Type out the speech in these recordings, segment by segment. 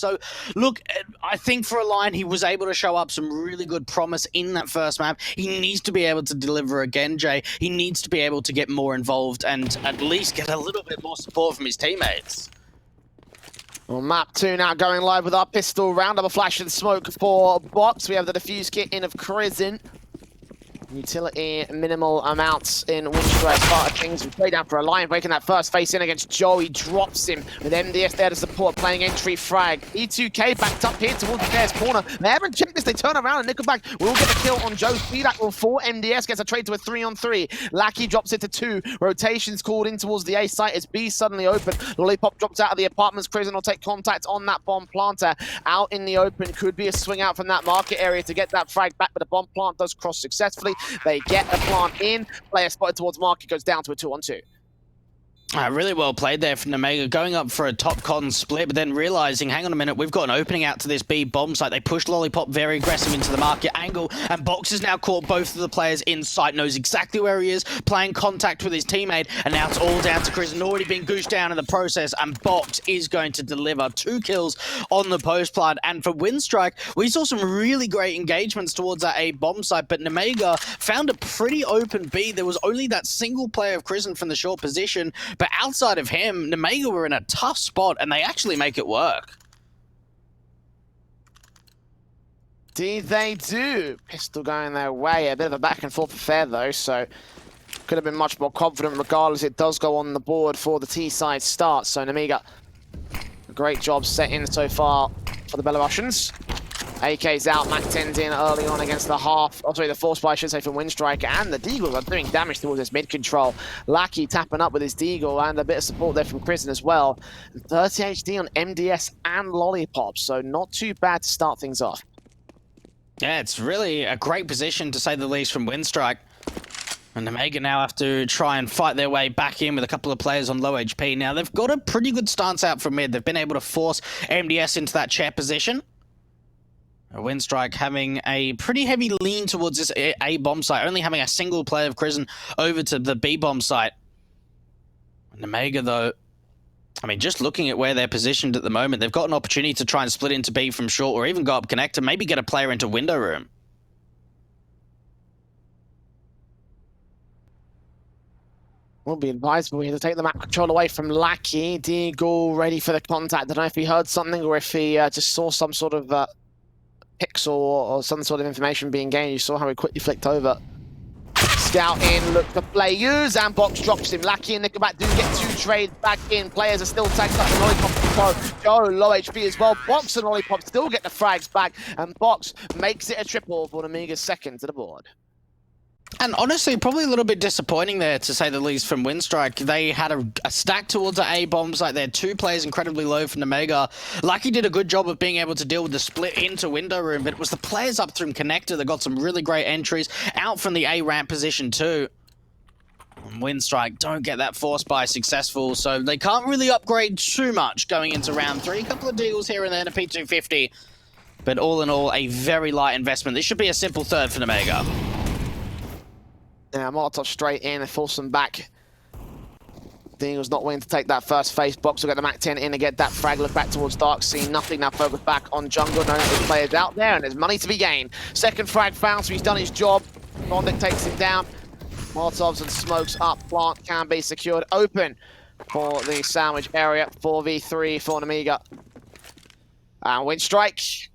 So, look, I think for a line, he was able to show up some really good promise in that first map. He needs to be able to deliver again, Jay. He needs to be able to get more involved and at least get a little bit more support from his teammates. Well, map 2 now going live with our pistol round. Double flash and smoke for Box. We have the defuse kit in of Crizin. Utility minimal amounts in Winstrike part of things. We play down for a line, breaking that first face in against Joe. He drops him with MDS there to support, playing entry frag. E2K backed up here towards the Bears corner. They haven't checked this, they turn around and Nickelback will get the kill on Joe. Speedak will fall. MDS gets a trade to a 3-on-3. Lackey drops it to 2. Rotations called in towards the A site as B suddenly open. Lollipop drops out of the apartments. Crizin will take contact on that bomb planter. Out in the open, could be a swing out from that market area to get that frag back, but the bomb plant does cross successfully. They get a plant in. Player spotted towards market, goes down to a 2-on-2. Really well played there from Nemiga, going up for a top-con split, but then realizing, hang on a minute, we've got an opening out to this B bomb site. They pushed Lollipop very aggressive into the market angle, and Box has now caught both of the players in sight, knows exactly where he is, playing contact with his teammate, and now it's all down to Chris, and already been goosed down in the process, and Box is going to deliver 2 kills on the post plant. And for Winstrike, we saw some really great engagements towards that A bomb site, but Nemiga found a pretty open B. There was only that single player of Crizin from the short position, but outside of him, Nemiga were in a tough spot, and they actually make it work. They do. Pistol going their way. A bit of a back and forth affair, though, so could have been much more confident. Regardless, it does go on the board for the T-side start. So Nemiga, a great job set in so far for the Belarusians. AK's out, Mac 10's in early on against the the force buy, I should say, from Winstrike, and the Deagles are doing damage towards his mid-control. Lackey tapping up with his Deagle, and a bit of support there from Crizin as well. 30 HD on MDS and Lollipop, so not too bad to start things off. Yeah, it's really a great position, to say the least, from Winstrike. And Nemiga now have to try and fight their way back in with a couple of players on low HP. Now, they've got a pretty good stance out from mid. They've been able to force MDS into that chair position. Winstrike having a pretty heavy lean towards this A bomb site, only having a single player of Crizin over to the B bomb site. Nemiga, though, I mean, just looking at where they're positioned at the moment, they've got an opportunity to try and split into B from short, or even go up connect and maybe get a player into window room. Will be advisable here to take the map control away from Lackey. Deagle ready for the contact. I don't know if he heard something or if he just saw some sort of pixel or some sort of information being gained. You saw how he quickly flicked over. Scout in, look to play, use, and Box drops him. Lackey and Nickelback do get 2 trades back in. Players are still tagged up. Lollipop Joe, low HP as well. Box and Lollipop still get the frags back, and Box makes it a triple for Nemiga's second to the board. And honestly, probably a little bit disappointing there, to say the least, from Winstrike. They had a stack towards the A bombs, like they had 2 players incredibly low from Nemiga. Lucky did a good job of being able to deal with the split into window room, but it was the players up through connector that got some really great entries out from the A ramp position too. And Winstrike don't get that force buy successful, so they can't really upgrade too much going into round 3. A couple of deals here and there, a P250, but all in all, a very light investment. This should be a simple third for Nemiga. Yeah, Molotov straight in, they force them back. Deagle's not willing to take that first face. Box will get the Mac 10 in and get that frag. Look back towards Dark Scene. Nothing now, focus back on jungle. No players out there, and there's money to be gained. Second frag found, so he's done his job. Bondic takes him down. Molotovs and smokes up. Plant can be secured. Open for the sandwich area. 4v3 for Nemiga. And Winstrike.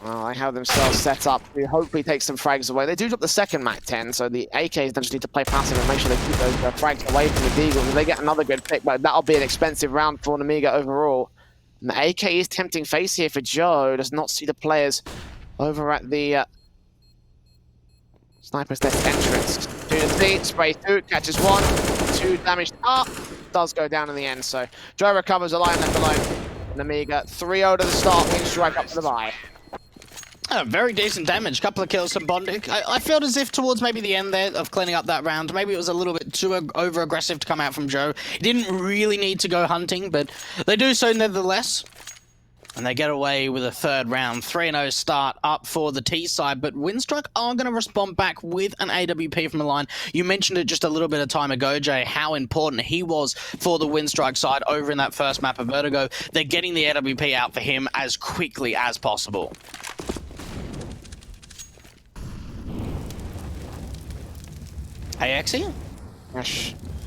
Well, they have themselves set up to hopefully take some frags away. They do drop the second Mac 10, so the AKs just need to play passive and make sure they keep those frags away from the Deagles. And they get another good pick, but that'll be an expensive round for Nemiga overall. And the AK is tempting face here for Joe. Does not see the players over at the Sniper's Death entrance. 2 to 3, spray 2, catches 1, 2 damage up, does go down in the end. So Joe recovers a line left alone. Nemiga 3-0 to the start, Winstrike up to the bye. Very decent damage. Couple of kills from Bondic. I felt as if towards maybe the end there of cleaning up that round, maybe it was a little bit too over-aggressive to come out from Joe. He didn't really need to go hunting, but they do so nevertheless. And they get away with a third round. 3-0 start up for the T side, but Winstrike are going to respond back with an AWP from the line. You mentioned it just a little bit of time ago, Jay, how important he was for the Winstrike side over in that first map of Vertigo. They're getting the AWP out for him as quickly as possible. Hey, Exy?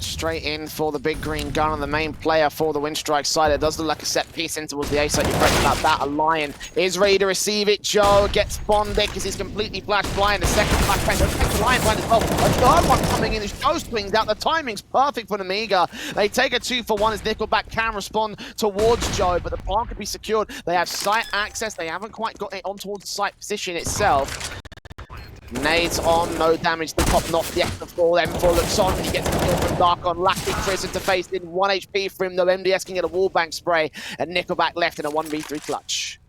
Straight in for the big green gun on the main player for the Winstrike side. It does look like a set piece in towards the A side. You're correct about that. A Lion is ready to receive it. Joe gets bonded because he's completely flash blind. The second flash bang takes the Lion blind as well. A third one coming in as Joe swings out. The timing's perfect for Nemiga. They take a 2-for-1 as Nickelback can respond towards Joe, but the plant could be secured. They have site access. They haven't quite got it on towards the site position itself. Nades on, no damage. The pop not yet. The full M4 looks on. He gets the kill from Dark on. Lucky Prison to face in 1 HP for him. No MDS can get a wallbang spray. And Nickelback left in a 1v3 clutch.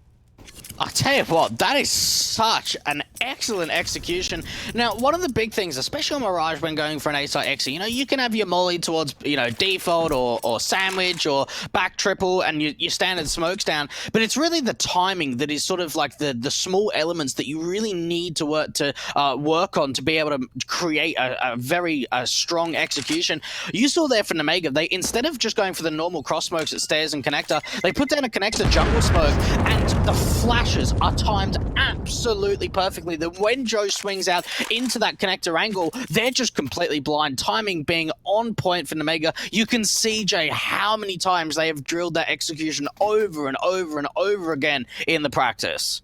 I tell you what, that is such an excellent execution. Now, one of the big things, especially on Mirage when going for an A-site exit, you know, you can have your molly towards, you know, default or sandwich or back triple and your standard smokes down, but it's really the timing that is sort of like the small elements that you really need to work on to be able to create a very strong execution. You saw there for Nemiga, they, instead of just going for the normal cross smokes at stairs and connector, they put down a connector jungle smoke, and the flashes are timed absolutely perfectly. That when Joe swings out into that connector angle, they're just completely blind. Timing being on point for Nemiga. You can see, Jay, how many times they have drilled that execution over and over and over again in the practice.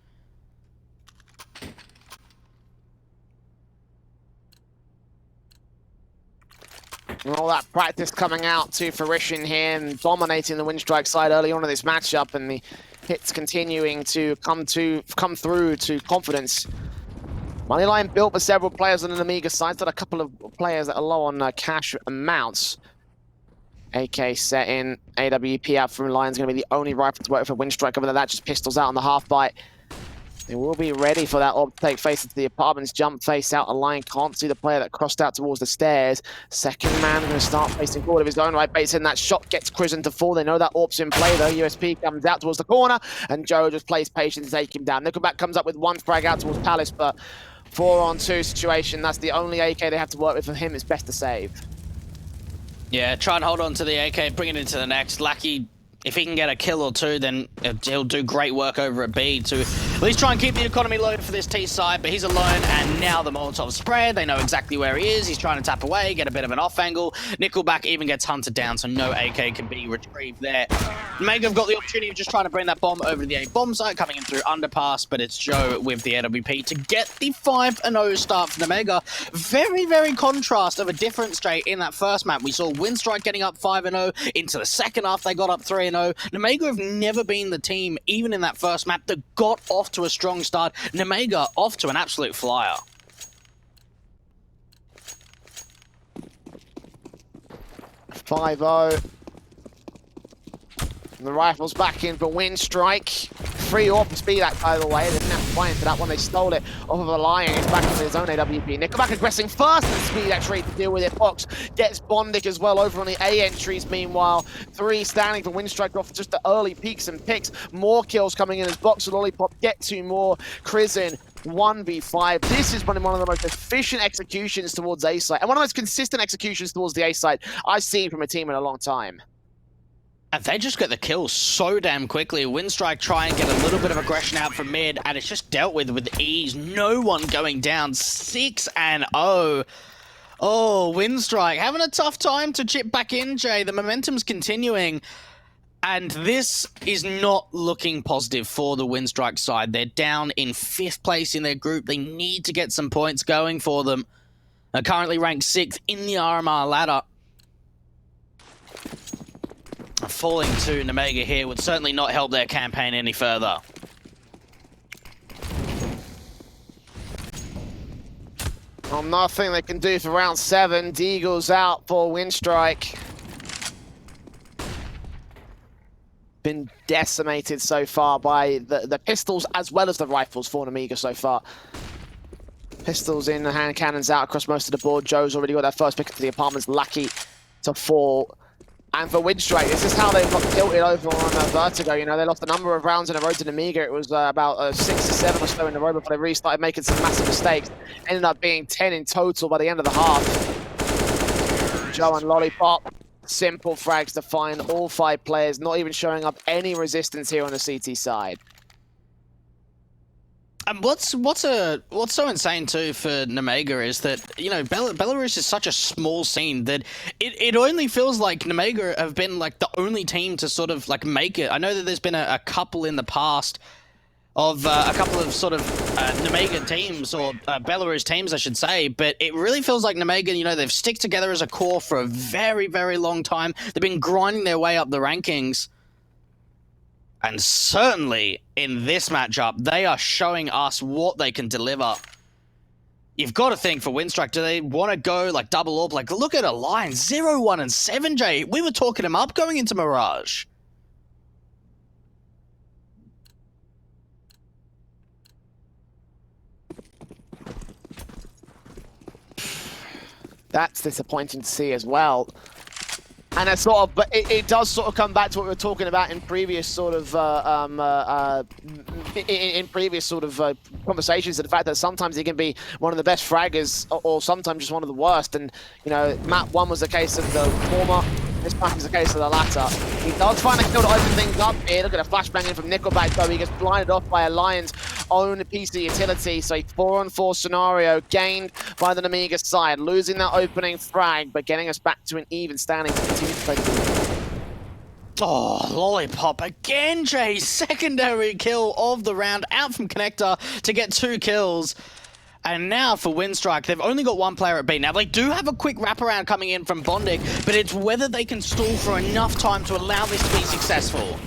All that practice coming out to fruition here and dominating the Winstrike side early on in this matchup, and the hits continuing to come through to confidence. Moneyline built for several players on the Nemiga side. Got a couple of players that are low on cash amounts. AK set in, AWP out from Lion's going to be the only rifle to work for Winstrike. Other than that, just pistols out on the half bite. They will be ready for that orb to take face into the apartments. Jump face out. A Lion can't see the player that crossed out towards the stairs. Second man going to start facing forward of his own right. Bates in that shot gets Crizzen to fall. They know that orb's in play though. USP comes out towards the corner and Joe just plays patient to take him down. Nickelback comes up with one frag out towards Palace, but 4-on-2 situation. That's the only AK they have to work with. For him, it's best to save. Yeah, try and hold on to the AK, bring it into the next. Lucky, if he can get a kill or two, then he'll do great work over at B to at least try and keep the economy low for this T side, but he's alone, and now the Molotov spread. They know exactly where he is. He's trying to tap away, get a bit of an off angle. Nickelback even gets hunted down, so no AK can be retrieved there. Nemiga have got the opportunity of just trying to bring that bomb over to the A bomb site, coming in through underpass, but it's Joe with the AWP to get the 5-0 start for Nemiga. Very, very contrast of a different straight in that first map. We saw Winstrike getting up 5-0. Into the second half, they got up 3-0. Nemiga have never been the team, even in that first map, that got off to a strong start. Nemiga off to an absolute flyer. 5-0. The rifle's back in for Winstrike. Free off the speed act, by the way. They didn't have to fight for that one. They stole it off of a Lion. He's back into his own AWP. Nickelback aggressing first, and speed act ready to deal with it. Box gets Bondic as well over on the A entries. Meanwhile, 3 standing for Winstrike off just the early peaks and picks. More kills coming in as Box and Lollipop get 2 more. Crizzen 1v5. This is one of the most efficient executions towards A site, and one of the most consistent executions towards the A site I've seen from a team in a long time. And they just get the kills so damn quickly. Winstrike try and get a little bit of aggression out from mid, and it's just dealt with ease. No one going down. 6-0. Oh, Winstrike having a tough time to chip back in, Jay. The momentum's continuing, and this is not looking positive for the Winstrike side. They're down in 5th place in their group. They need to get some points going for them. They're currently ranked 6th in the RMR ladder. Falling to Nemiga here would certainly not help their campaign any further. Well, nothing they can do for round 7. Deagle's out for Winstrike. Been decimated so far by the pistols as well as the rifles for Nemiga so far. Pistols in, the hand cannons out across most of the board. Joe's already got that first pick into the apartments. Lucky to fall And for Winstrike, this is how they got tilted over on Vertigo. You know, they lost a number of rounds in a row to Nemiga. It was about 6 or 7 or so in a row before they really started making some massive mistakes. Ended up being 10 in total by the end of the half. Joe and Lollipop, simple frags to find all 5 players, not even showing up any resistance here on the CT side. And what's so insane too for Nemiga is that, you know, Belarus is such a small scene that it only feels like Nemiga have been like the only team to sort of like make it. I know that there's been a couple in the past of a couple of sort of Nemiga teams, or Belarus teams I should say, but it really feels like Nemiga, you know, they've stick together as a core for a very, very long time. They've been grinding their way up the rankings. And certainly in this matchup, they are showing us what they can deliver. You've got to think for Winstrike, do they want to go like double up? Like, look at Alliance, 0-1 and 7, Jay. We were talking them up going into Mirage. That's disappointing to see as well. And it's sort of, but it does sort of come back to what we were talking about in previous sort of conversations, and the fact that sometimes he can be one of the best fraggers, or sometimes just one of the worst. And you know, map 1 was the case of the former. This map is the case of the latter. He does find a kill to open things up here. Look at a flashbang in from Nickelback, though. He gets blinded off by a Lion's own piece of utility. So a 4-on-4 scenario gained by the Nemiga side, losing that opening frag, but getting us back to an even standing to continue to play the game. Oh, Lollipop again, Jay. Secondary kill of the round, out from Connector to get 2 kills. And now for Winstrike, they've only got 1 player at B. Now, they do have a quick wraparound coming in from Bondic, but it's whether they can stall for enough time to allow this to be successful.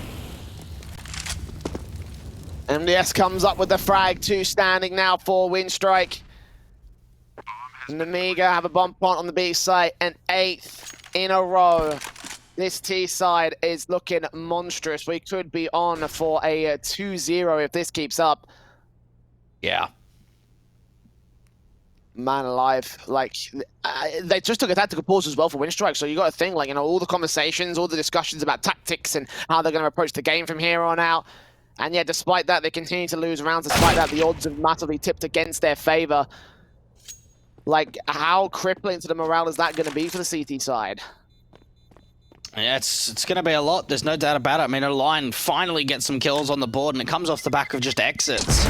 MDS comes up with the frag, 2 standing now for Winstrike. Nemiga have a bomb plant on the B side, and 8th in a row. This T side is looking monstrous. We could be on for a 2-0 if this keeps up. Yeah. Man alive, like, they just took a tactical pause as well for Winstrike, so you got to think, like, you know, all the conversations, all the discussions about tactics and how they're going to approach the game from here on out. And yet, despite that, they continue to lose rounds. Despite that, the odds have massively tipped against their favor. Like, how crippling to the morale is that going to be for the CT side? Yeah, it's going to be a lot. There's no doubt about it. I mean, a line finally gets some kills on the board, and it comes off the back of just exits.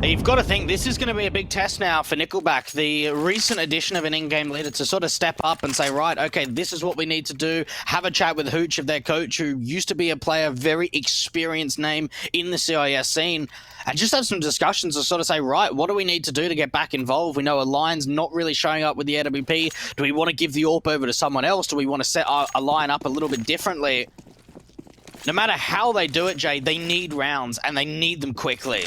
You've got to think this is going to be a big test now for Nickelback, the recent addition of an in-game leader to sort of step up and say, right, okay, this is what we need to do. Have a chat with Hooch, of their coach, who used to be a player, very experienced name in the CIS scene, and just have some discussions to sort of say, right, what do we need to do to get back involved? We know Alliance not really showing up with the AWP. Do we want to give the AWP over to someone else? Do we want to set a line up a little bit differently? No matter how they do it, Jay, they need rounds, and they need them quickly.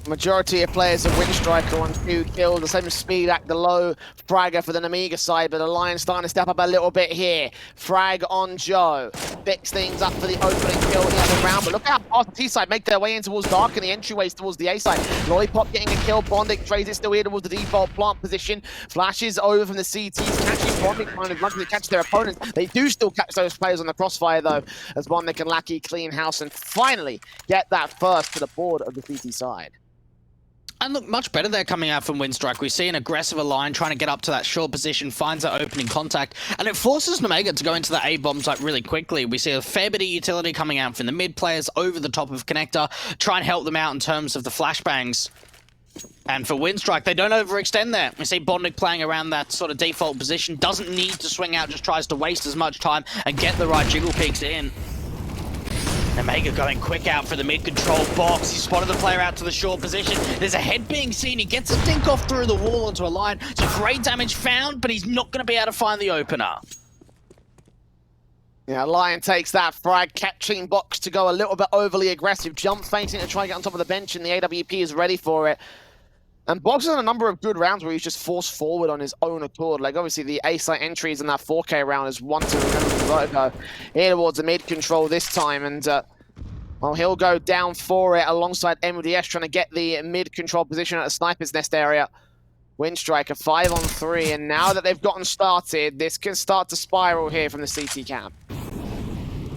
Majority of players of Winstrike are on 2 kills, the same as Speed Act, the low fragger for the Nemiga side, but the Lion's starting to step up a little bit here. Frag on Joe, fix things up for the opening kill here in the round, but look how fast the T side make their way in towards Dark and the entryways towards the A side. Lollipop getting a kill, Bondic trades it still here towards the default plant position, flashes over from the CTs, catching Bondic trying to run to catch their opponents. They do still catch those players on the crossfire though, as Bondic and Lackey clean house and finally get that first to the board of the CT side. And look, much better there coming out from Winstrike. We see an aggressive line trying to get up to that short position, finds that opening contact, and it forces Nemiga to go into the A-bomb site really quickly. We see a fair bit of utility coming out from the mid players over the top of Connector, try and help them out in terms of the flashbangs. And for Winstrike, they don't overextend there. We see Bondic playing around that sort of default position, doesn't need to swing out, just tries to waste as much time and get the right jiggle peeks in. Nemiga going quick out for the mid-control box. He spotted the player out to the short position. There's a head being seen. He gets a dink off through the wall onto a line. So great damage found, but he's not going to be able to find the opener. Yeah, Lion takes that frag, catching box to go a little bit overly aggressive. Jump fainting to try and get on top of the bench, and the AWP is ready for it. And Box has had a number of good rounds where he's just forced forward on his own accord. Like, obviously, the A-site entries in that 4K round is one to remember from Vertigo. Here towards the mid-control this time, and, well, he'll go down for it alongside MDS, trying to get the mid-control position at the sniper's nest area. Winstrike a 5-on-3, and now that they've gotten started, this can start to spiral here from the CT camp.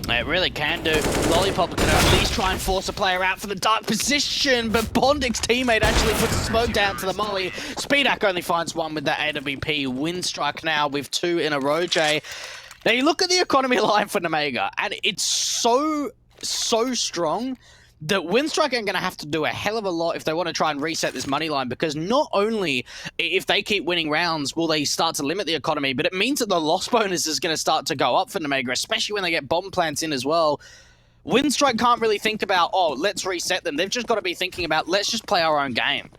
It really can do. Lollipop can at least try and force a player out for the dark position, but Bondik's teammate actually puts a smoke down to the molly. Speedak only finds one with that AWP. Winstrike now with 2 in a row, Jay. Now you look at the economy line for Nemiga, and it's so strong that Winstrike are going to have to do a hell of a lot if they want to try and reset this money line, because not only if they keep winning rounds will they start to limit the economy, but it means that the loss bonus is going to start to go up for Nemiga, especially when they get bomb plants in as well. Winstrike can't really think about, oh, let's reset them. They've just got to be thinking about, let's just play our own game.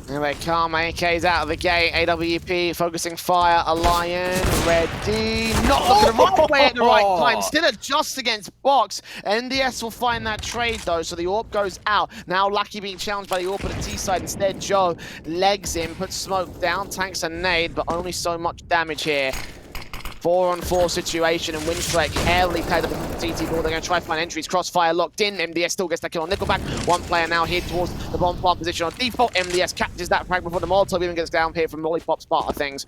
Here they come, AK's out of the gate, AWP focusing fire, a Lion, ready, not looking the right way at the right time, still adjusts against Box. NDS will find that trade though, so the AWP goes out. Now Lucky being challenged by the AWP at the T side, instead Joe legs him, puts smoke down, tanks a nade, but only so much damage here. 4-on-4 situation, and Winstrike heavily tagged up the CT ball. They're going to try to find entries. Crossfire locked in. MDS still gets that kill on Nickelback. One player now here towards the bomb plant position on default. MDS catches that frag before the Molotov even gets down here from Lollipop's part of things.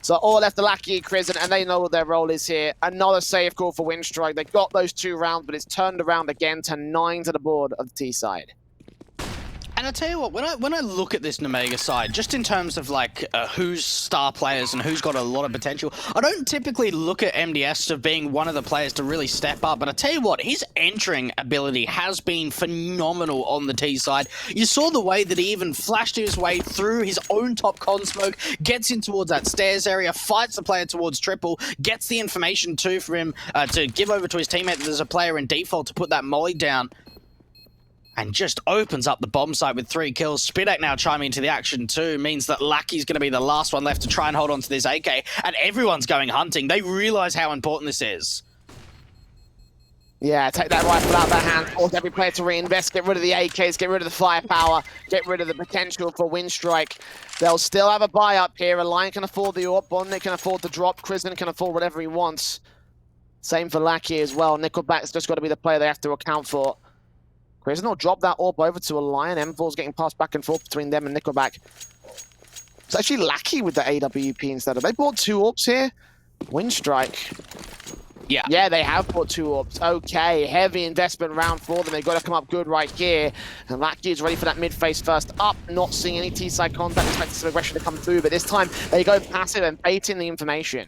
So all left to Lackey, Crizin, and they know what their role is here. Another save call for Winstrike. They got those 2 rounds, but it's turned around again to 9 to the board of the T side. And I tell you what, when I look at this Nemiga side, just in terms of like who's star players and who's got a lot of potential, I don't typically look at MDS as being one of the players to really step up. But I tell you what, his entering ability has been phenomenal on the T side. You saw the way that he even flashed his way through his own top con smoke, gets in towards that stairs area, fights the player towards triple, gets the information too for him to give over to his teammate that there's a player in default to put that molly down. And just opens up the bomb site with 3 kills. Spidak now chiming into the action too, means that Lucky's going to be the last one left to try and hold on to this AK, and everyone's going hunting. They realize how important this is. Yeah, take that rifle out of their hand, force every player to reinvest, get rid of the AKs, get rid of the firepower, get rid of the potential for Winstrike. They'll still have a buy up here. Lion can afford the AWP, Bondnik can afford the drop, Crizin can afford whatever he wants. Same for Lackey as well. Nickelback's just got to be the player they have to account for. Crizin will drop that AWP over to a Lion. M4's getting passed back and forth between them and Nickelback. It's actually Lackey with the AWP instead of. They bought 2 AWPs here. Winstrike. Yeah, they have bought 2 AWPs. Okay, heavy investment round for them. They've got to come up good right here. And Lackey is ready for that mid-face first up. Not seeing any T-side contact. Expecting some aggression to come through. But this time, they go passive and bait in the information.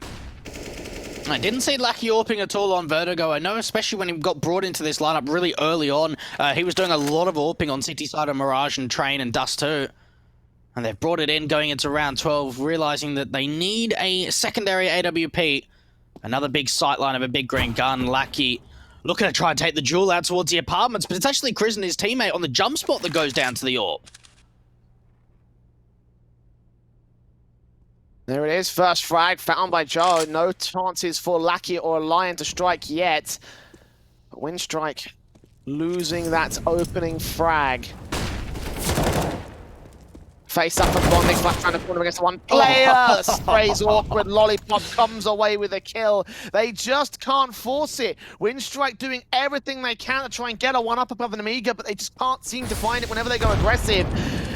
I didn't see Lucky AWPing at all on Vertigo. I know, especially when he got brought into this lineup really early on, he was doing a lot of AWPing on CT side of Mirage and Train and Dust too. And they've brought it in going into round 12, realizing that they need a secondary AWP. Another big sightline of a big green gun. Lucky looking to try and take the duel out towards the apartments, but it's actually Chris and his teammate on the jump spot that goes down to the AWP. There it is, first frag found by Joe. No chances for Lackey or Lion to strike yet. But Winstrike losing that opening frag. Face up and Bonding, flat trying to corner against one player. Sprays awkward, Lollipop comes away with a kill. They just can't force it. Winstrike doing everything they can to try and get a one-up above an Nemiga, but they just can't seem to find it whenever they go aggressive.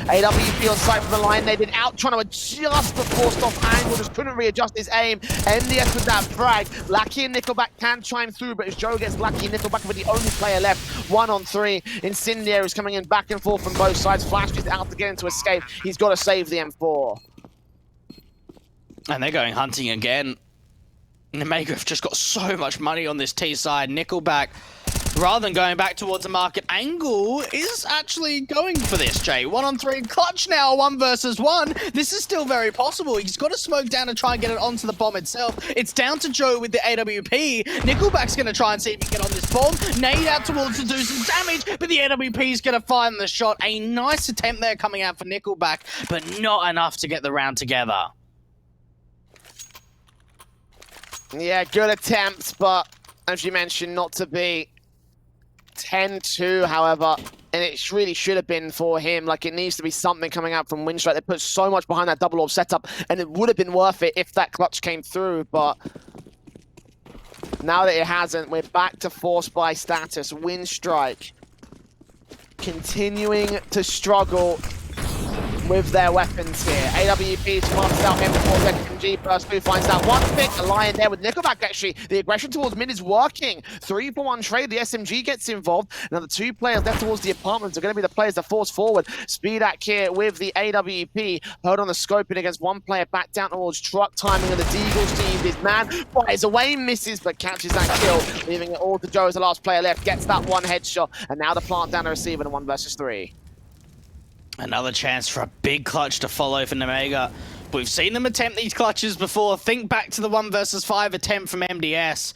AWP on site from the line. They've been out trying to adjust the forced off angle, just couldn't readjust his aim. NDS with that frag. Lackey and Nickelback can chime through, but as Joe gets Lucky, Nickelback with the only player left, 1-on-3. Incendiary is coming in back and forth from both sides. Flash is out to get into escape. He's got to save the M4. And they're going hunting again. Nemiga have just got so much money on this T side. Nickelback, rather than going back towards the market angle, is actually going for this, Jay. 1-on-3 clutch now, 1 versus 1. This is still very possible. He's got to smoke down and try and get it onto the bomb itself. It's down to Joe with the AWP. Nickelback's going to try and see if he can get on this bomb. Nade out towards to do some damage, but the AWP is going to find the shot. A nice attempt there coming out for Nickelback, but not enough to get the round together. Yeah, good attempts, but as you mentioned, not to be. 10-2, however, and it really should have been for him. Like, it needs to be something coming out from Winstrike. They put so much behind that double orb setup, and it would have been worth it if that clutch came through, but Now that it hasn't, we're back to force buy status. Winstrike continuing to struggle with their weapons here. AWP smarts out M4 SMG burst through, finds that one pick. A lion there with Nickelback actually. The aggression towards mid is working. 3-for-1 trade. The SMG gets involved. Now the two players left towards the apartments are going to be the players that force forward. Speedak here with the AWP. Heard on the scoping against one player back down towards truck. Timing of the Deagles team. This man fires away, misses, but catches that kill. Leaving it all to Joe as the last player left. Gets that one headshot. And now the plant down the receiver in a 1 versus 3. Another chance for a big clutch to follow for Nemiga. We've seen them attempt these clutches before. Think back to the 1 versus 5 attempt from MDS.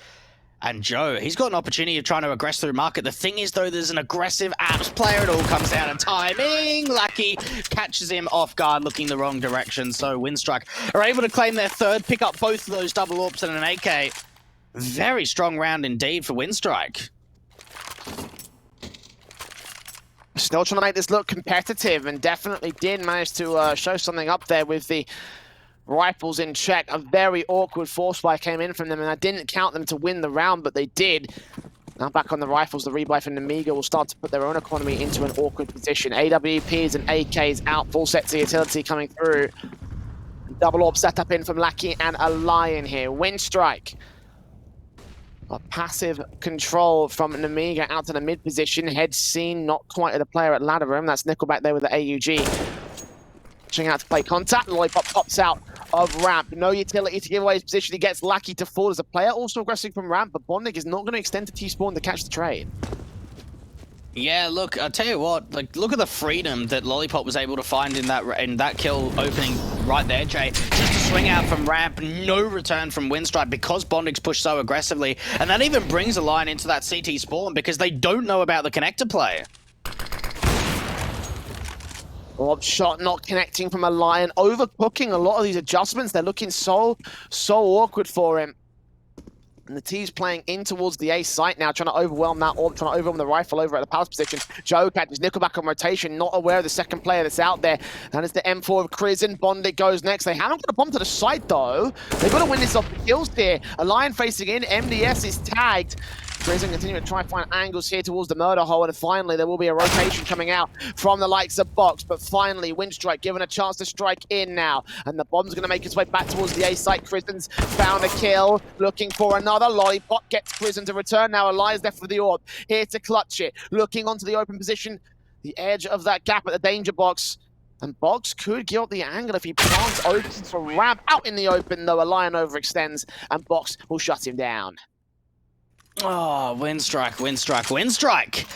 And Joe, he's got an opportunity of trying to aggress through market. The thing is, though, there's an aggressive apps player. It all comes down to timing. Lucky catches him off guard, looking the wrong direction. So Winstrike are able to claim their third, pick up both of those double AWPs and an AK. Very strong round indeed for Winstrike. Still trying to make this look competitive, and definitely did manage to show something up there with the rifles in check. A very awkward force buy came in from them, and I didn't count them to win the round, but they did. Now back on the rifles, the rebuy from Nemiga will start to put their own economy into an awkward position. AWPs and AKs out, full sets of utility coming through. Double AWP set up in from Lackey and a Lion here. Winstrike. A passive control from Nemiga out to the mid position. Head seen, not quite at the player at ladder room. That's Nickelback there with the AUG. Pushing out to play contact. Lollipop pops out of ramp. No utility to give away his position. He gets Lucky to fall as a player. Also aggressive from ramp, but Bondig is not going to extend to T-spawn to catch the trade. Yeah, look, I'll tell you what, like, look at the freedom that Lollipop was able to find in that kill opening right there, Jay. Just to swing out from ramp, no return from Winstrike because Bondig's pushed so aggressively. And that even brings a line into that CT spawn because they don't know about the connector play. Orb shot not connecting from a Lion. Overcooking a lot of these adjustments. They're looking so awkward for him. And the T's playing in towards the A site now, trying to overwhelm that orb, trying to overwhelm the rifle over at the palace position. Joe catches Nickelback on rotation, not aware of the second player that's out there. And it's the M4 of Crizin. Bondik goes next. They haven't got a bomb to the site, though. They've got to win this off the kills here. A Lion facing in. MDS is tagged. Crizin continuing to try and find angles here towards the murder hole, and finally there will be a rotation coming out from the likes of Box, but finally Winstrike given a chance to strike in now, and the bomb's going to make its way back towards the A site. Crisin's found a kill, looking for another. Lollipop gets Crizin to return now. Elias left for the orb, here to clutch it, looking onto the open position, the edge of that gap at the danger box. And Box could get up the angle if he plants open for ramp. Out in the open though, a Lion overextends, and Box will shut him down. Oh, Winstrike.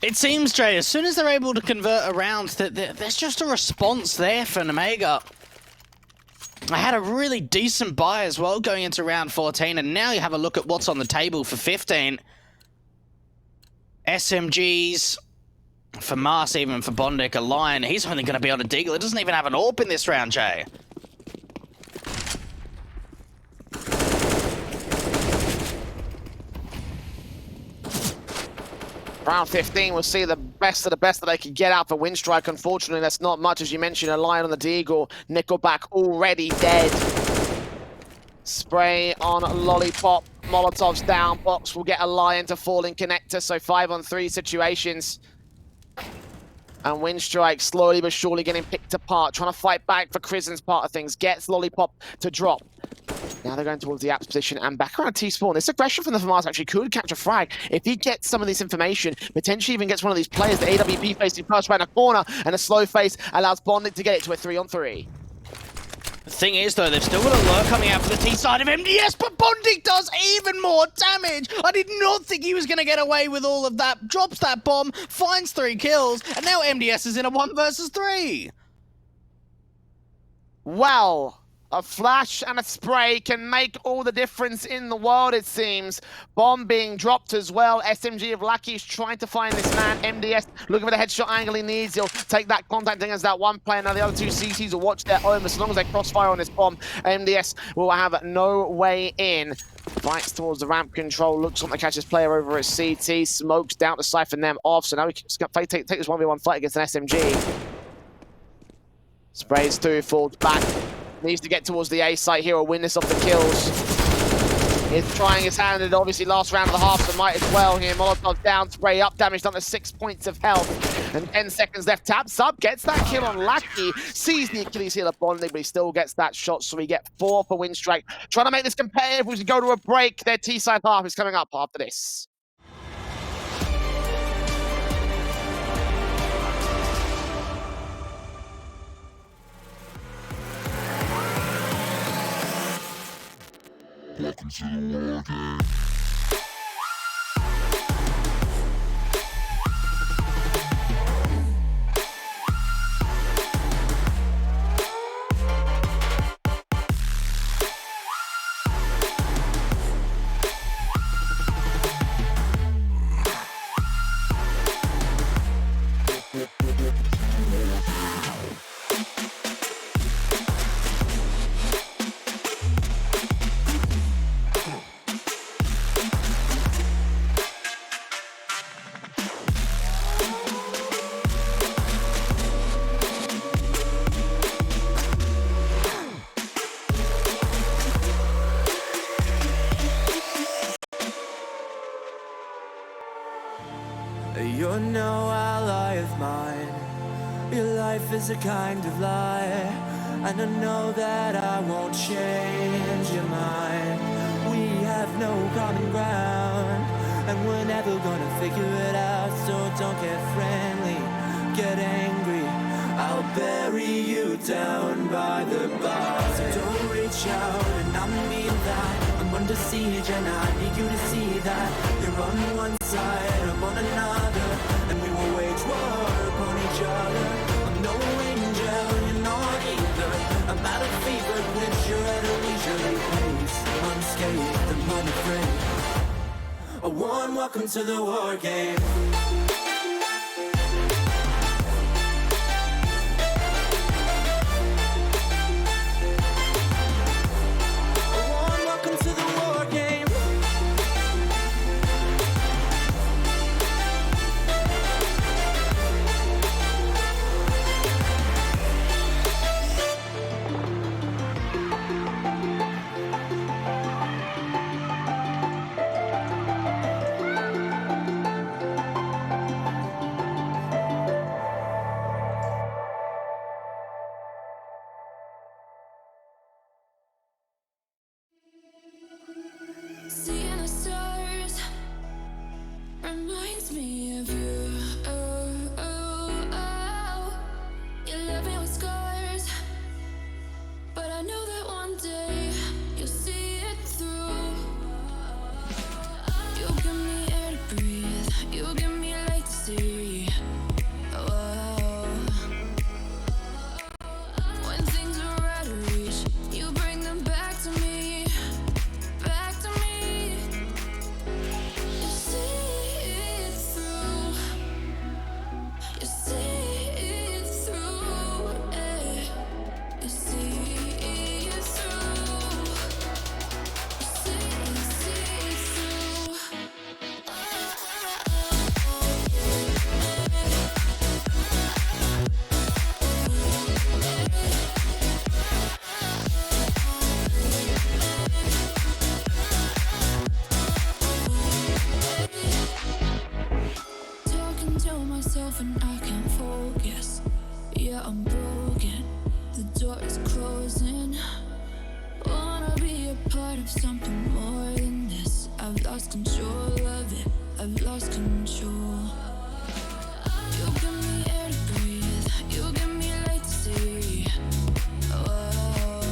It seems, Jay, as soon as they're able to convert around, there's just a response there for Nemiga. I had a really decent buy as well going into round 14, and now you have a look at what's on the table for 15. SMGs, for Mars, even for Bondik, a Lion, he's only going to be on a Deagle. It doesn't even have an AWP in this round, Jay. Round 15, we'll see the best of the best that they can get out for Winstrike. Unfortunately, that's not much. As you mentioned, a Lion on the Deagle. Nickelback already dead. Spray on Lollipop. Molotov's down. Box will get a Lion to fall in connector. So 5-on-3 situations. And Winstrike slowly but surely getting picked apart. Trying to fight back for Crisin's part of things. Gets Lollipop to drop. Now they're going towards the apps position and back around T-spawn. This aggression from the FAMAS actually could catch a frag. If he gets some of this information, potentially even gets one of these players, the AWP facing first around a corner, and a slow face allows Bondik to get it to a 3-on-3. The thing is, though, they've still got a lure coming out for the T side of MDS, but Bondik does even more damage. I did not think he was going to get away with all of that. Drops that bomb, finds 3 kills, and now MDS is in a 1 versus 3. Well, a flash and a spray can make all the difference in the world, it seems. Bomb being dropped as well. SMG of Lucky's trying to find this man. MDS looking for the headshot angle he needs. He'll take that contact against that one player. Now the other 2 CTs will watch their own. As long as they crossfire on this bomb, MDS will have no way in. Fights towards the ramp control. Looks like they catch this player over at CT. Smokes down to siphon them off. So now we can take this 1v1 fight against an SMG. Sprays through, falls back. Needs to get towards the A site here or win this off the kills. is trying his hand, and obviously last round of the half, so might as well here. Molotov down, spray up, damage done to 6 points of health, and 10 seconds left. Taps up, gets that kill on Lackey, sees the Achilles heel of Bonding, but he still gets that shot, so we get 4 for Winstrike. Trying to make this competitive, we should go to a break. Their T-side half is coming up after this. Welcome to the war game. You're no ally of mine. Your life is a kind of lie, and I know that I won't change your mind. We have no common ground, and we're never gonna figure it out. So don't get friendly, get angry. I'll bury you down by the bar. So don't reach out, and I mean that. I'm under siege, and I need you to see that. You're on one side, I'm on another, and we will wage war upon each other. I'm no angel, you're not either. I'm out of fever, which you're at a leisurely pace. Unscathed, I'm unafraid. A warm welcome to the war game. Seeing the stars reminds me of you. Oh, oh, oh. You left me with scars, but I know that one day you'll see it through. You give me air to breathe, you give me light to see. Oh, when things are out of reach, you bring them back to me. Back to me. You see it through. You see it through. You see it through. You see it through. Talking to myself and I can't focus. Yeah, I'm broken. The door is closing. Wanna be a part of something more than this. I've lost control of it. I've lost control. You give me air to breathe. You give me light to see. Oh,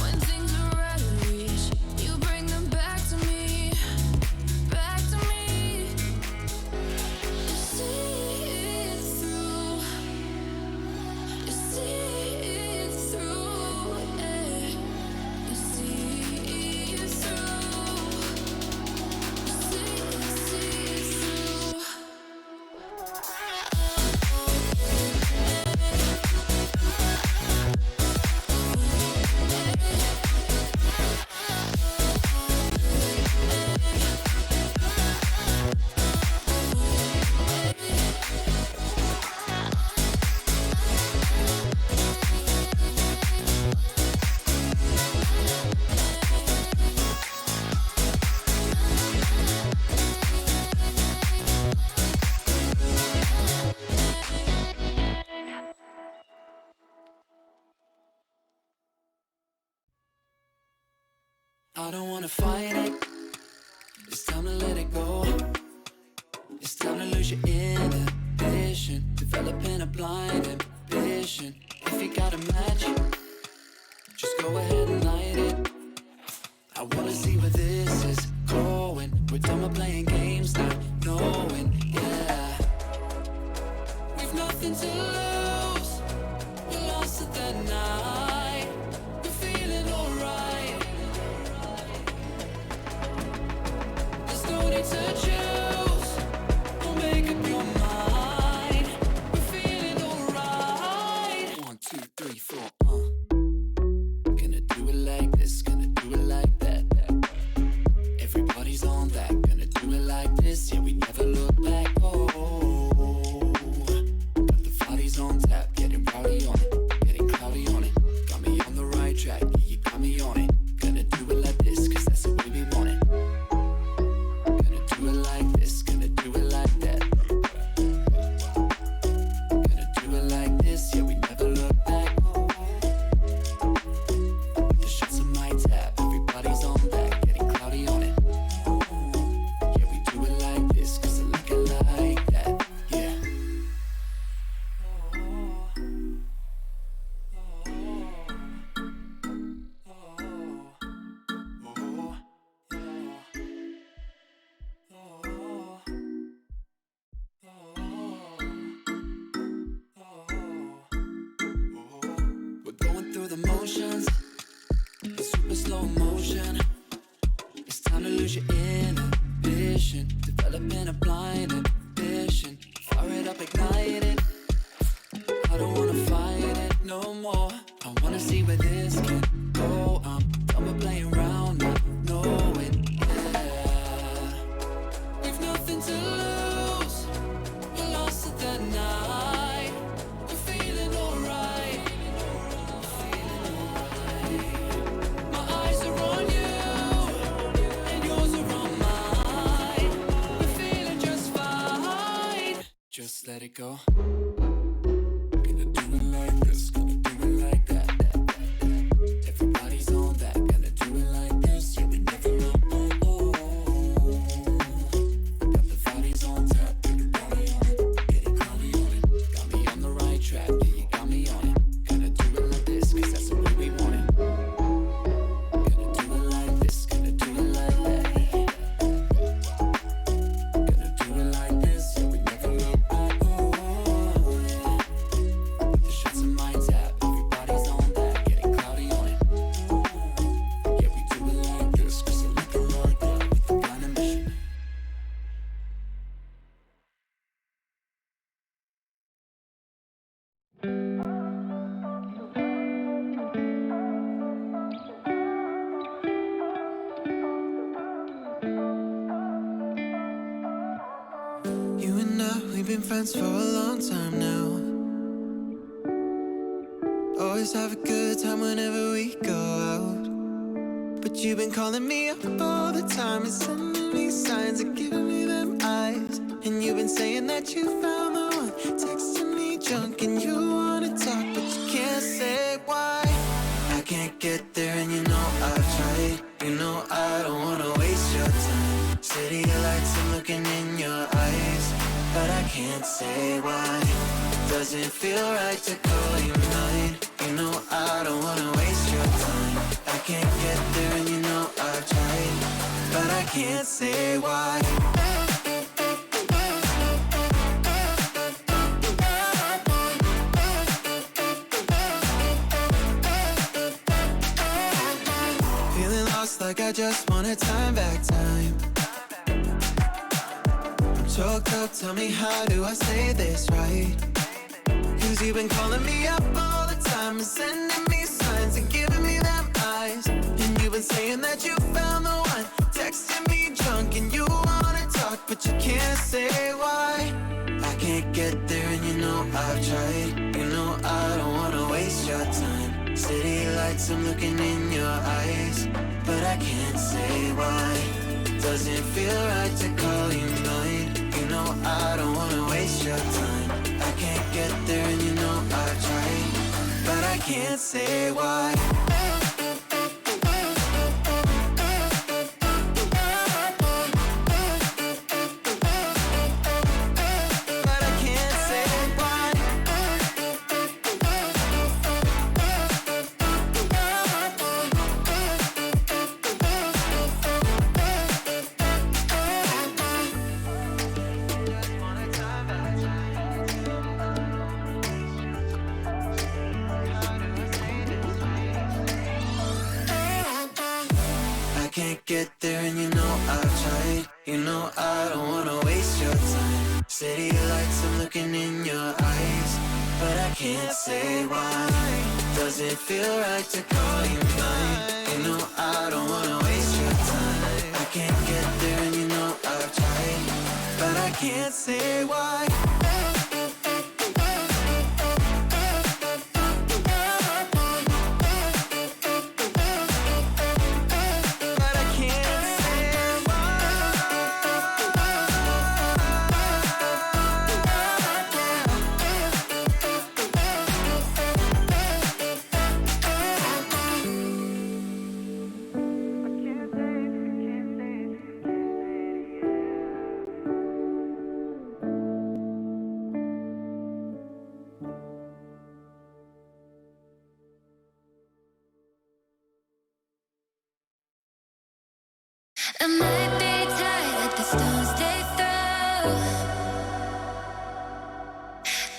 when things are out of reach, you bring them back to me. Back to me. You see it through. You see it through. You see it through. You see it I don't wanna fight it. It's time to let it go. It's time to lose your inhibition, developing a blind ambition. If you got a match, just go ahead and light it. I wanna see where this is going. We're done with playing games, not knowing, yeah. We've nothing to lose. We're lost at the night. We're feeling alright. There's no need to choose. Don't make up your mind. We're feeling alright. 1, 2, 3, 4, Gonna do it like this, gonna do it like that. Everybody's on that, gonna do it like this. Yeah, we never look back. Oh, got the parties on tap, getting rowdy on it, getting cloudy on it. Got me on the right track, yeah, you got me on it. Gonna do it like this, cause that's the way we want it. Gonna do it like this, gonna do it like that. Gonna do it like this, yeah, we never look back. The shots on my tap, everybody's on that, getting cloudy on it. Yeah, we do it like this, cause I like it like that, yeah. We're going through the motions, in super slow motion. It's time to lose your inhibition, developing a blind ambition. Fire it up, ignite it. I don't wanna fight it no more. I wanna see where this can go. I'm done with playing around, not knowing, yeah. We've nothing to lose. We're lost at the night. We're feeling alright. Feeling alright. My eyes are on you, and yours are on mine. We're feeling just fine. Just let it go. Gonna do it like this, gonna do it like that. Everybody's on that, gonna do it like this. Yeah, we never look back. Oh, got the bodies on tap, getting rowdy on it, getting cloudy on it. Got me on the right track, yeah, you got me on it. Gonna do it like this, cause that's the way we want it. Gonna do it like this, gonna do it like that. Gonna do it like this, yeah, we never look back. Oh, yeah. The shots on my tap, everybody's on that, getting cloudy on it. Yeah, we do it like this, cause I like it like that, with the blind ambition. You and I, we've been friends for a long time now. Always have a good time whenever we go out. But you've been calling me up all the time and sending me signs and giving me them eyes. And you've been saying that you found the one, texting me junk and you wanna talk, but you can't say why. I can't get there and you know I've tried. You know I don't wanna waste your time. City lights, I'm looking in your eyes, but I can't say why. Doesn't feel right to call you mine. You know I don't wanna waste your time. I can't get there and you know I've tried, but I can't say why. Feeling lost like I just want a time back time. I'm choked up, tell me how do I say this right? Cause you've been calling me up all the time and sending me signs and giving me them eyes. And you've been saying that you found the one, texting me drunk and you wanna talk, but you can't say why. I can't get there and you know I've tried. You know I don't wanna waste your time. City lights, I'm looking in your eyes, but I can't say why. Doesn't feel right to call you mine. You know I don't wanna waste your time. I can't get there and you know I've tried, but I can't say why. can't get there and you know I've tried. You know I don't wanna waste your time. City lights, I'm looking in your eyes, but I can't say why. Does it feel right to call you mine? You know I don't wanna waste your time. I can't get there and you know I've tried, but I can't say why. I might be tired at the stones they throw,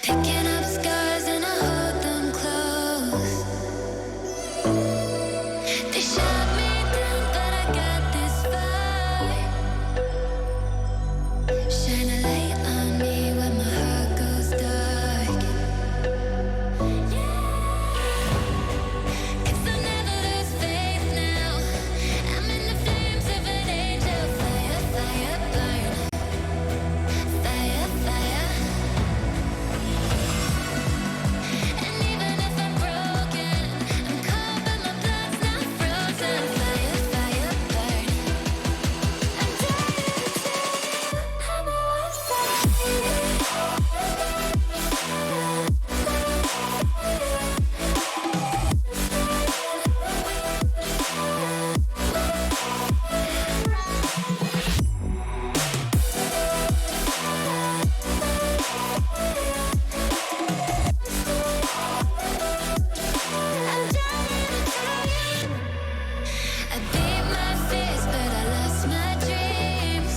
picking up scars and I hold them close. They shot me down, but I got this fire. Shine a light on me when my heart goes dark. Cause I'll never lose faith now. I'm in the flames of an angel. Fire, fire, burn. Fire, fire. And even if I'm broken, I'm cold but my blood's not frozen. Fire, fire, burn. I'm dying to tell you I'm a I beat my fears, but I lost my dreams.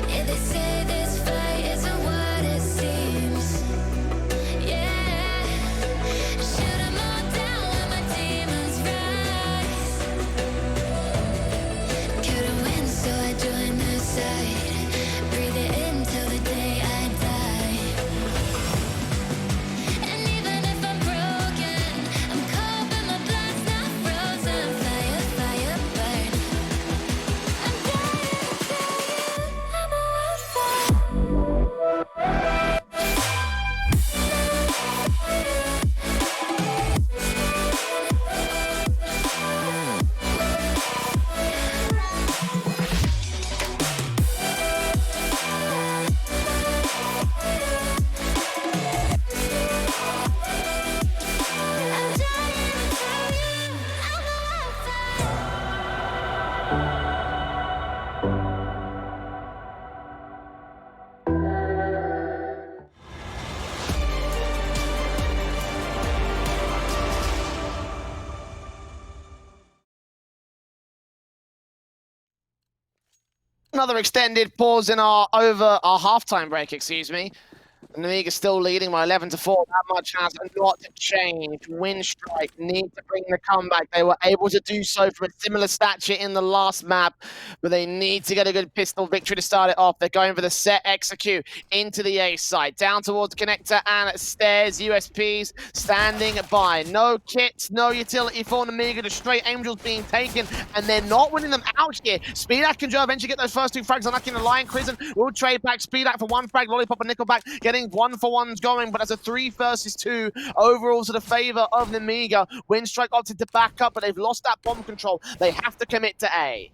Yeah, they say this fight isn't what it seems. Yeah, shoot 'em all down when my demons rise. Couldn't win, so I joined their side. Breathe it in till the day I die. And even if I'm broken, I'm cold but my blood's not frozen. Fire, fire, burn. I'm dying to tell you I'm a wildfire. I'm dying to tell you I'm a wildfire. Another extended pause in our halftime break, excuse me. Nemiga still leading by 11-4. That much has not changed. Winstrike need to bring the comeback. They were able to do so from a similar stature in the last map, but they need to get a good pistol victory to start it off. They're going for the set execute into the A site, down towards connector and stairs. USPs standing by. No kits, no utility for Nemiga. The straight angels being taken, and they're not winning them out here. Speedak can eventually get those first two frags, unlocking the Lion Prison. Will trade back Speedak for one frag, Lollipop and Nickelback getting 1-for-1s going, but as a 3 versus 2 overall to the favor of Nemiga. Winstrike opted to back up, but they've lost that bomb control. They have to commit to A.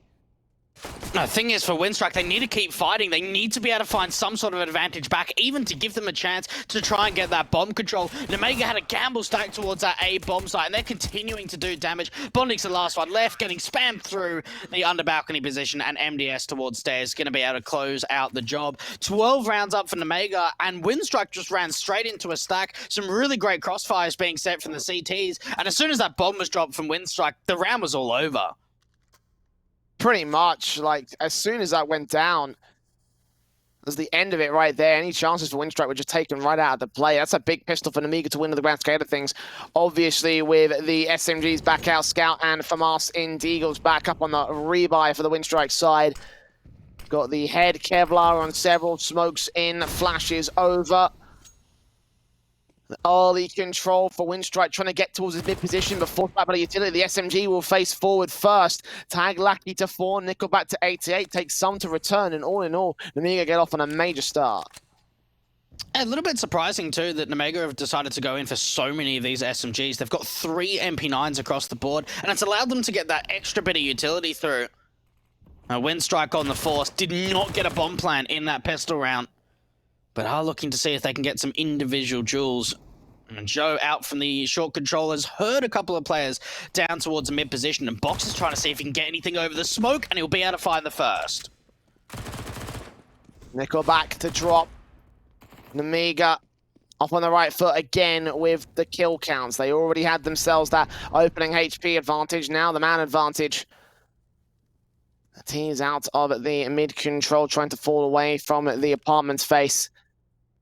The thing is, for Winstrike, they need to keep fighting. They need to be able to find some sort of advantage back, even to give them a chance to try and get that bomb control. Nemiga had a gamble stack towards that A bomb site, and they're continuing to do damage. Bonding's the last one left, getting spammed through the under balcony position, and MDS towards stairs, going to be able to close out the job. 12 rounds up for Nemiga, and Winstrike just ran straight into a stack. Some really great crossfires being set from the CTs, and as soon as that bomb was dropped from Winstrike, the round was all over. Pretty much, like, as soon as that went down, That's the end of it right there. Any chances for Winstrike were just taken right out of the play. That's a big pistol for Nemiga to win on the grand scale of things. Obviously, with the SMGs back out, Scout and FAMAS in Deagles back up on the rebuy for the Winstrike side. Got the head Kevlar on several, smokes in, flashes over. Early control for Winstrike, trying to get towards his mid position before back by the utility. The SMG will face forward first. Tag Lackey to 4, Nickel back to 88. Takes some to return, and all in all, Nemiga get off on a major start. A little bit surprising too that Nemiga have decided to go in for so many of these SMGs. They've got 3 MP9s across the board, and it's allowed them to get that extra bit of utility through. Winstrike on the force did not get a bomb plant in that pistol round, but are looking to see if they can get some individual duels. And Joe out from the short controllers, heard a couple of players down towards the mid position, and Box is trying to see if he can get anything over the smoke, and he'll be able to find the first. Nickel back to drop. Nemiga off on the right foot again with the kill counts. They already had themselves that opening HP advantage, now the man advantage. The team's out of the mid control, trying to fall away from the apartment's face.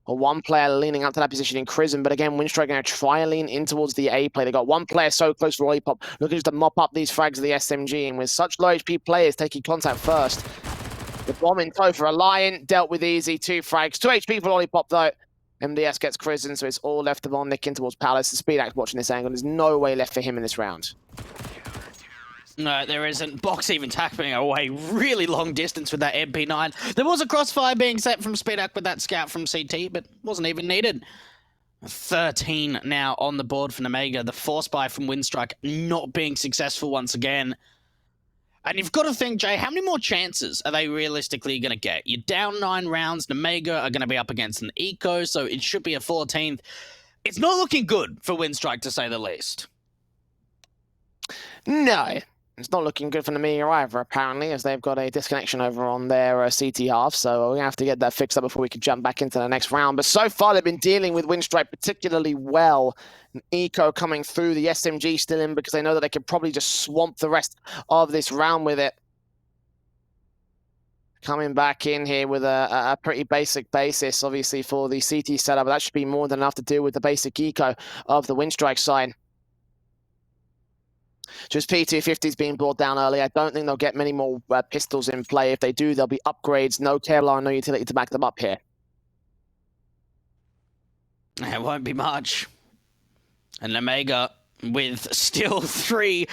One player leaning out to that position in Crism, but again, Winstrike going to try and lean in towards the A play. They got one player so close for Lollipop, looking just to mop up these frags of the SMG, and with such low HP players taking contact first. The bomb in tow for a Lion, dealt with easy, 2 frags, 2 HP for Lollipop though. MDS gets Crism, so it's all left to Von Nick in towards Palace. The Speedax watching this angle, there's no way left for him in this round. No, there isn't. Box even tackling away really long distance with that MP9. There was a crossfire being set from Speedac with that scout from CT, but wasn't even needed. 13 now on the board for Nemiga. The force buy from Winstrike not being successful once again. And you've got to think, Jay, how many more chances are they realistically going to get? You're down 9 rounds. Nemiga are going to be up against an Eco, so it should be a 14th. It's not looking good for Winstrike, to say the least. No. It's not looking good for Nemiga either, apparently, as they've got a disconnection over on their CT half, so we're going to have to get that fixed up before we can jump back into the next round. But so far, they've been dealing with Winstrike particularly well. An Eco coming through, the SMG still in, because they know that they could probably just swamp the rest of this round with it. Coming back in here with a pretty basic basis, obviously, for the CT setup, but that should be more than enough to deal with the basic Eco of the Winstrike side. Just P250s being brought down early. I don't think they'll get many more pistols in play. If they do, there'll be upgrades. No Kevlar, no utility to back them up here. It won't be much. And Nemiga with still 3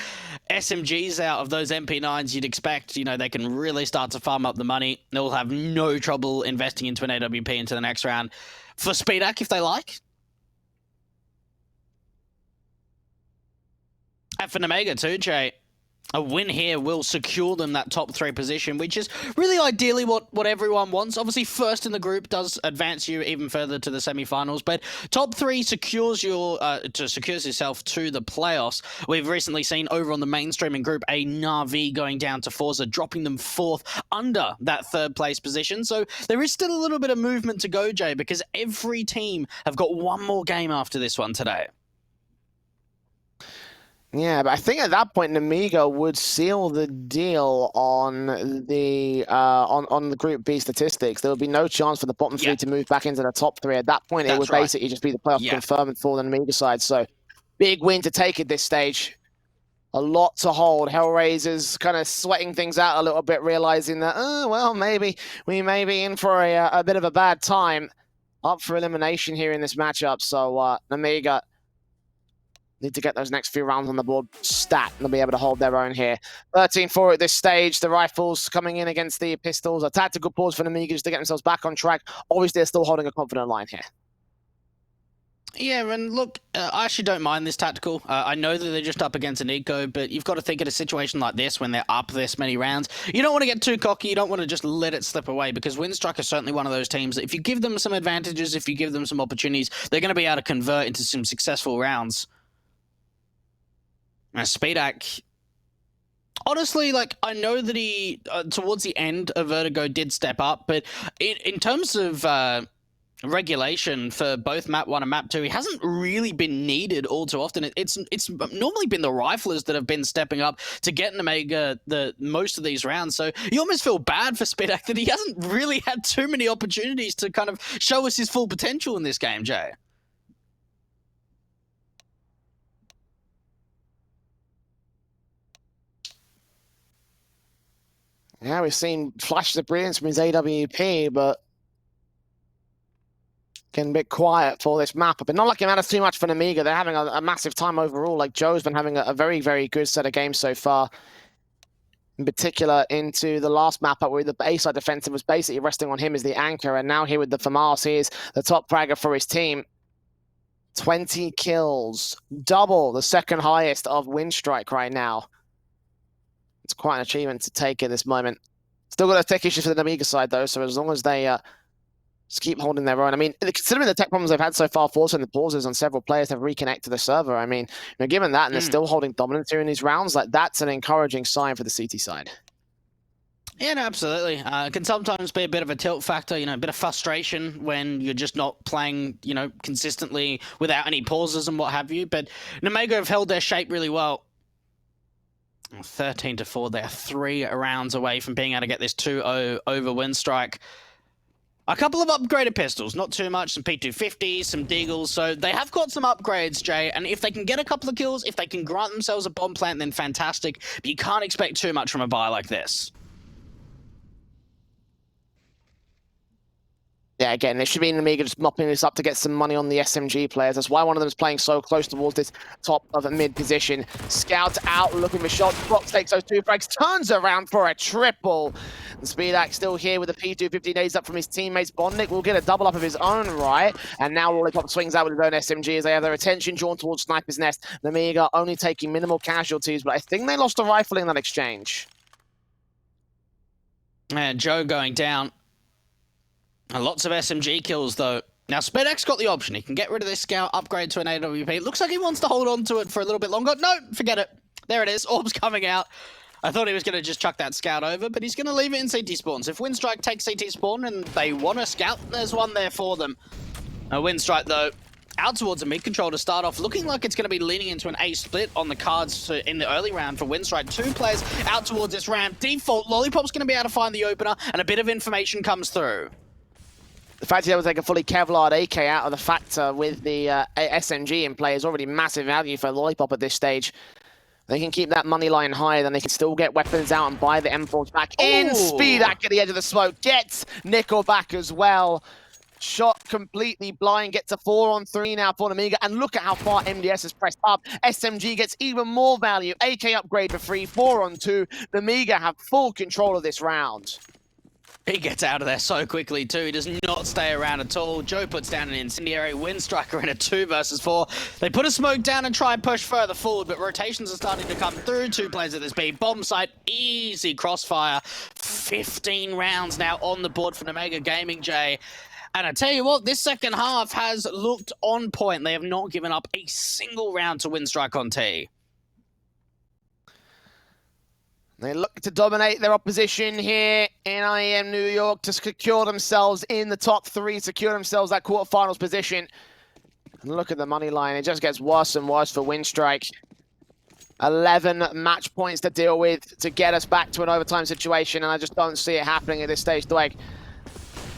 SMGs out of those MP9s, you'd expect, you know, they can really start to farm up the money. They'll have no trouble investing into an AWP into the next round. For Speedac, if they like. And for Nemiga too, Jay, a win here will secure them that top 3 position, which is really ideally what everyone wants. Obviously, first in the group does advance you even further to the semi-finals, but top 3 secures yourself to the playoffs. We've recently seen over on the mainstreaming group a Na'Vi going down to Forza, dropping them 4th under that 3rd place position. So there is still a little bit of movement to go, Jay, because every team have got one more game after this one today. Yeah, but I think at that point Nemiga would seal the deal on the on the Group B statistics. There would be no chance for the bottom 3 to move back into the top 3. At that point, it would basically just be the playoff confirmed for the Nemiga side. So, big win to take at this stage. A lot to hold. Hellraisers kind of sweating things out a little bit, realizing that, oh, well, maybe we may be in for a bit of a bad time. Up for elimination here in this matchup. So, Nemiga need to get those next few rounds on the board stat, and they'll be able to hold their own here. 13-4 at this stage. The rifles coming in against the pistols. A tactical pause for Nemiga just to get themselves back on track. Obviously, they're still holding a confident line here. Yeah, and look, I actually don't mind this tactical. I know that they're just up against an Eco, but you've got to think in a situation like this when they're up this many rounds. You don't want to get too cocky. You don't want to just let it slip away, because Winstrike is certainly one of those teams that if you give them some advantages, if you give them some opportunities, they're going to be able to convert into some successful rounds. Speedac, honestly, like, I know that he, towards the end of Vertigo, did step up, but in terms of regulation for both map 1 and map 2. He hasn't really been needed all too often. It's normally been the riflers that have been stepping up to get Nemiga the most of these rounds. So you almost feel bad for Spidak that he hasn't really had too many opportunities to kind of show us his full potential in this game, Jay. Yeah, we've seen flashes of brilliance from his AWP, but getting a bit quiet for this map. But not like it matters too much for Nemiga. They're having a massive time overall. Like, Joe's been having a very, very good set of games so far. In particular, into the last map up where the A-side defensive was basically resting on him as the anchor. And now here with the FAMAS, he is the top fragger for his team. 20 kills, double the second highest of Winstrike right now. It's quite an achievement to take at this moment. Still got a tech issue for the Nemiga side, though, so as long as they just keep holding their own. I mean, considering the tech problems they've had so far, forcing the pauses on several players have reconnected the server, I mean, given that, and they're still holding dominance here in these rounds, like that's an encouraging sign for the CT side. Yeah, no, absolutely. It can sometimes be a bit of a tilt factor, a bit of frustration when you're just not playing, consistently without any pauses and what have you. But Nemiga have held their shape really well. 13-4, they're 3 rounds away from being able to get this 2-0 over Winstrike. A couple of upgraded pistols, not too much, some P250s, some Deagles, so they have got some upgrades, Jay, and if they can get a couple of kills, if they can grant themselves a bomb plant, then fantastic, but you can't expect too much from a buy like this. Yeah, again, they should be in Nemiga just mopping this up to get some money on the SMG players. That's why one of them is playing so close towards this top of a mid position. Scouts out, looking for shots. Box takes those 2 frags, turns around for a triple. And Spidak still here with the P250 days up from his teammates. Bondik will get a double up of his own right. And now Lollipop swings out with his own SMG as they have their attention drawn towards Sniper's Nest. Nemiga only taking minimal casualties, but I think they lost a rifle in that exchange. And Joe going down. And lots of SMG kills, though. Now, Spedak's got the option. He can get rid of this scout, upgrade to an AWP. Looks like he wants to hold on to it for a little bit longer. No, forget it. There it is. Orb's coming out. I thought he was going to just chuck that scout over, but he's going to leave it in CT spawns. If Winstrike takes CT spawn and they want a scout, there's one there for them. Winstrike, though, out towards a mid-control to start off, looking like it's going to be leaning into an A split on the cards in the early round for Winstrike. 2 players out towards this ramp. Default, Lollipop's going to be able to find the opener, and a bit of information comes through. The fact he's able to take a fully Kevlar AK out of the factor with the SMG in play is already massive value for Lollipop at this stage. They can keep that money line high, then they can still get weapons out and buy the M4s back in. Spidak at the edge of the smoke gets Nickel back as well. Shot completely blind, gets a 4-on-3 now for Nemiga, and look at how far MDS has pressed up. SMG gets even more value. AK upgrade for free, 4-on-2. Nemiga have full control of this round. He gets out of there so quickly too. He does not stay around at all. Joe puts down an incendiary. Winstrike in a 2 versus 4. They put a smoke down and try and push further forward, but rotations are starting to come through. 2 players at this B. Bomb site, easy crossfire. 15 rounds now on the board for Nemiga Gaming, Jay. And I tell you what, this second half has looked on point. They have not given up a single round to Winstrike on T. They look to dominate their opposition here in IEM New York to secure themselves in the top 3, secure themselves that quarterfinals position. And look at the money line. It just gets worse and worse for Winstrike. 11 match points to deal with to get us back to an overtime situation, and I just don't see it happening at this stage, Dweg.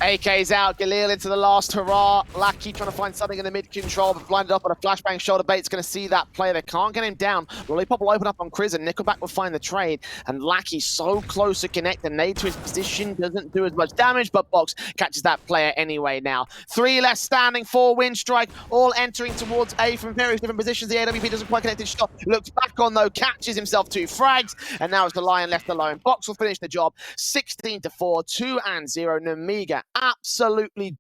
AK's out, Galil into the last hurrah. Lackey trying to find something in the mid-control, but blinded up on a flashbang. Shoulder bait's going to see that player. They can't get him down. Lollipop will open up on Chris, and Nickelback will find the trade. And Lackey so close to connect. The nade to his position doesn't do as much damage, but Box catches that player anyway now. 3 less standing for Winstrike, all entering towards A from various different positions. The AWP doesn't quite connect his shot. Looks back on, though, catches himself 2 frags, and now it's the Lion left alone. Box will finish the job. 16-4, 2-0. Nemiga absolutely